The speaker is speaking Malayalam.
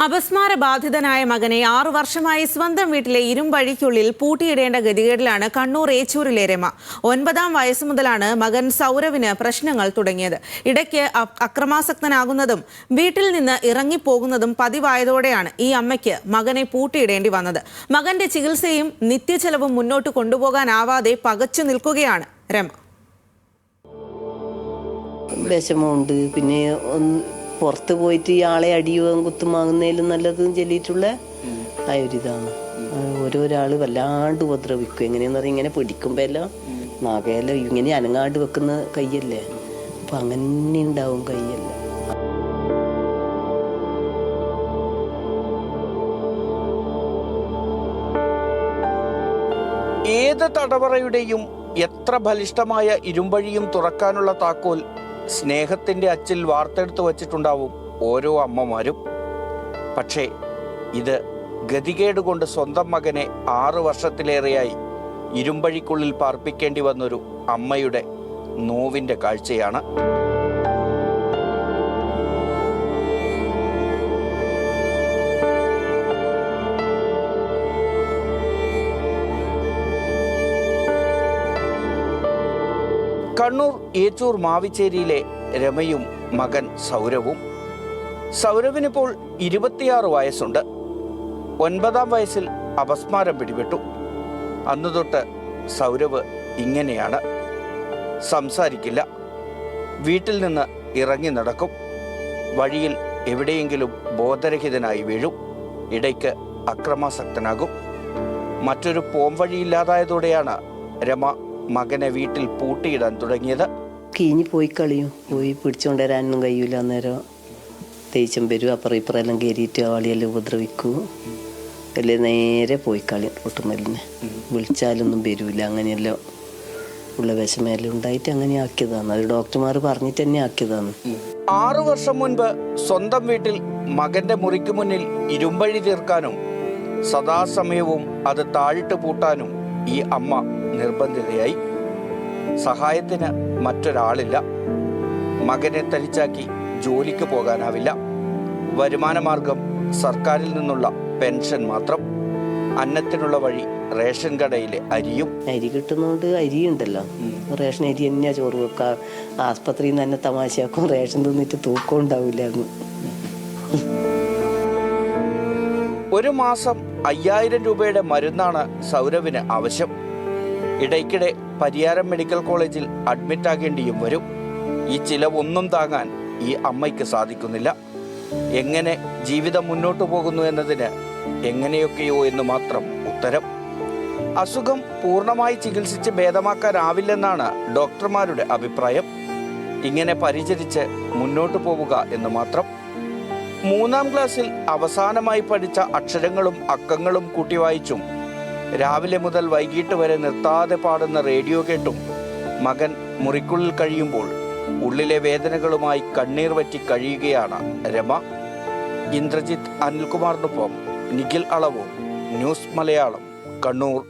അപസ്മാര ബാധിതനായ മകനെ 6 വർഷമായി സ്വന്തം വീട്ടിലെ ഇരുമ്പഴിക്കുള്ളിൽ പൂട്ടിയിടേണ്ട ഗതികേടിലാണ് കണ്ണൂർ ഏച്ചൂരിലെ രമ. 9-ാം വയസ്സ് മുതലാണ് മകൻ സൗരവിന് പ്രശ്നങ്ങൾ തുടങ്ങിയത്. ഇടയ്ക്ക് അക്രമാസക്തനാകുന്നതും വീട്ടിൽ നിന്ന് ഇറങ്ങിപ്പോകുന്നതും പതിവായതോടെയാണ് ഈ അമ്മയ്ക്ക് മകനെ പൂട്ടിയിടേണ്ടി വന്നത്. മകന്റെ ചികിത്സയും നിത്യചെലവും മുന്നോട്ട് കൊണ്ടുപോകാനാവാതെ പകച്ചു നിൽക്കുകയാണ് രമ. വിഷമമുണ്ട്. പിന്നെ പുറത്ത് പോയിട്ട് ആളെ അടിയോ കുത്തും വാങ്ങുന്നതിലും നല്ലതെന്ന് ചൊല്ലിയിട്ടുള്ള ആ ഒരിതാണ്. ഓരോരാൾ വല്ലാണ്ട് ഉപദ്രവിക്കും. എങ്ങനെയാന്ന് പറഞ്ഞാൽ ഇങ്ങനെ പിടിക്കുമ്പോൾ എല്ലാം നഖയെല്ലാം ഇങ്ങനെ അനങ്ങാണ്ട് വെക്കുന്ന കൈയല്ലേ, അപ്പം അങ്ങനെ ഉണ്ടാവും കൈയല്ല. ഏത് തടവറയുടെയും എത്ര ബലിഷ്ഠമായ ഇരുമ്പഴിയും തുറക്കാനുള്ള താക്കോൽ സ്നേഹത്തിൻ്റെ അച്ചിൽ വാർത്തെടുത്ത് വച്ചിട്ടുണ്ടാവും ഓരോ അമ്മമാരും. പക്ഷേ ഇത് ഗതികേട് കൊണ്ട് സ്വന്തം മകനെ 6 വർഷത്തിലേറെയായി ഇരുമ്പഴിക്കുള്ളിൽ പാർപ്പിക്കേണ്ടി വന്നൊരു അമ്മയുടെ നോവിൻ്റെ കാഴ്ചയാണ്. കണ്ണൂർ ഏച്ചൂർ മാവിച്ചേരിയിലെ രമയും മകൻ സൗരവും. സൗരവിനിപ്പോൾ 26 വയസ്സുണ്ട്. 9-ാം വയസ്സിൽ അപസ്മാരം പിടിപെട്ടു. അന്നു തൊട്ട് സൗരവ് ഇങ്ങനെയാണ്. സംസാരിക്കില്ല, വീട്ടിൽ നിന്ന് ഇറങ്ങി നടക്കും, വഴിയിൽ എവിടെയെങ്കിലും ബോധരഹിതനായി വീഴും, ഇടയ്ക്ക് അക്രമാസക്തനാകും. മറ്റൊരു പോംവഴിയില്ലാതായതോടെയാണ് രമ മകനെ വീട്ടിൽ പൂട്ടിയിടാൻ തുടങ്ങിയത്. കീഞ്ഞ് പോയി കളിയും, പോയി പിടിച്ചുകൊണ്ട് വരാനൊന്നും കഴിയൂല. അന്നേരം തേച്ചും വരും, അപ്പുറം ഇപ്പുറം എല്ലാം കയറിയിട്ട് ആളിയെല്ലാം ഉപദ്രവിക്കും. അല്ലേ നേരെ പോയി കളി ഒട്ടുമല്ലിനെ വിളിച്ചാലൊന്നും വരൂല. അങ്ങനെയെല്ലാം ഉള്ള വിഷമെല്ലാം ഉണ്ടായിട്ട് അങ്ങനെ ആക്കിയതാണ്. അത് ഡോക്ടർമാർ പറഞ്ഞിട്ട് തന്നെ ആക്കിയതാണ്. 6 വർഷം മുൻപ് സ്വന്തം വീട്ടിൽ മകന്റെ മുറിക്ക് മുന്നിൽ ഇരുമ്പഴി തീർക്കാനും സദാസമയവും അത് താഴിട്ട് പൂട്ടാനും ഈ അമ്മ നിർബന്ധിതയായി. സഹായത്തിന് മറ്റൊരാളില്ല. മകനെ തനിച്ചാക്കി ജോലിക്ക് പോകാനാവില്ല. വരുമാനമാർഗം സർക്കാരിൽ നിന്നുള്ള പെൻഷൻ മാത്രം. അന്നത്തിനുള്ള വഴി റേഷൻ കടയിലെ അരിയും. അരി കിട്ടുന്നതുകൊണ്ട് അരിയുണ്ടല്ലോ, റേഷൻ അരി തന്നെയാ ചോറ് വെക്കുക. ആസ്പത്രിയിൽ നിന്ന് തന്നെ തമാശയാക്കും, റേഷൻ തിന്നിട്ട് തൂക്കം ഉണ്ടാവില്ല എന്ന്. ഒരു മാസം 5000 രൂപയുടെ മരുന്നാണ് സൗരവിന് ആവശ്യം. ഇടയ്ക്കിടെ പരിയാരം മെഡിക്കൽ കോളേജിൽ അഡ്മിറ്റ് ആകേണ്ടിയും വരും. ഈ ചിലവൊന്നും താങ്ങാൻ ഈ അമ്മയ്ക്ക് സാധിക്കുന്നില്ല. എങ്ങനെ ജീവിതം മുന്നോട്ടു പോകുന്നു എന്നതിന് എങ്ങനെയൊക്കെയോ എന്ന് മാത്രം ഉത്തരം. അസുഖം പൂർണ്ണമായി ചികിത്സിച്ച് ഭേദമാക്കാനാവില്ലെന്നാണ് ഡോക്ടർമാരുടെ അഭിപ്രായം. ഇങ്ങനെ പരിചരിച്ച് മുന്നോട്ടു പോവുക എന്ന് മാത്രം. 3-ാം ക്ലാസ്സിൽ അവസാനമായി പഠിച്ച അക്ഷരങ്ങളും അക്കങ്ങളും കൂട്ടി വായിച്ചും രാവിലെ മുതൽ വൈകിട്ട് വരെ നിർത്താതെ പാടുന്ന റേഡിയോ കേട്ടും മകൻ മുറിക്കുള്ളിൽ കഴിയുമ്പോൾ ഉള്ളിലെ വേദനകളുമായി കണ്ണീർ വറ്റി കഴിയുകയാണ് രമ. ഇന്ദ്രജിത്ത് അനിൽകുമാറിനൊപ്പം നിഖിൽ അളവൂർ, ന്യൂസ് മലയാളം, കണ്ണൂർ.